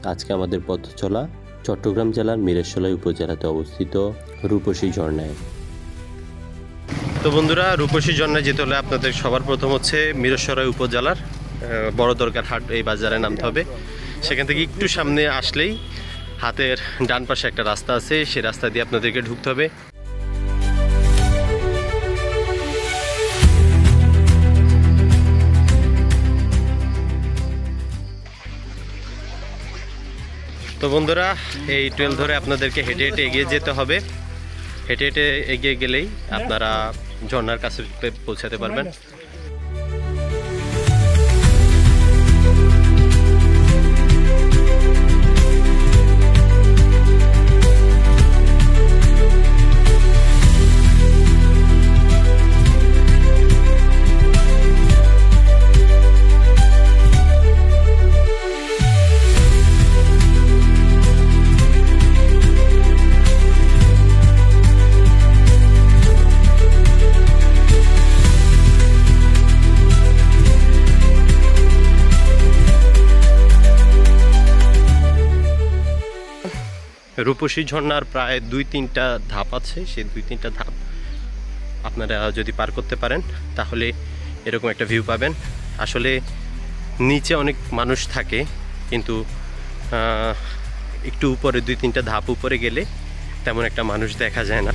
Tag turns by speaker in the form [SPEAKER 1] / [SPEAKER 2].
[SPEAKER 1] আজকে আমাদের পথ চলা চট্টগ্রাম জেলার মিরসরাই উপজেলাতে অবস্থিত রূপসী ঝর্ণায়। তো বন্ধুরা, রূপসী ঝর্ণায় যেতে হলে আপনাদের সবার প্রথম হচ্ছে মিরসরাই উপজেলার বড় দরগার হাট এই বাজারে নামতে হবে। সেখান থেকে একটু সামনে আসলেই হাতের ডান পাশে একটা রাস্তা আছে, সেই রাস্তা দিয়ে আপনাদেরকে ঢুকতে হবে। তো বন্ধুরা, এই ট্রেল ধরে আপনাদেরকে হেঁটে হেঁটে এগিয়ে যেতে হবে। হেঁটে হেঁটে এগিয়ে গেলেই আপনারা ঝর্ণার কাছে পৌঁছাতে পারবেন। রূপসী ঝর্ণার প্রায় 2-3টা ধাপ আছে। সেই 2-3টা ধাপ আপনারা যদি পার করতে পারেন তাহলে এরকম একটা ভিউ পাবেন। আসলে নিচে অনেক মানুষ থাকে, কিন্তু একটু উপরে 2-3টা ধাপ উপরে গেলে তেমন একটা মানুষ দেখা যায় না।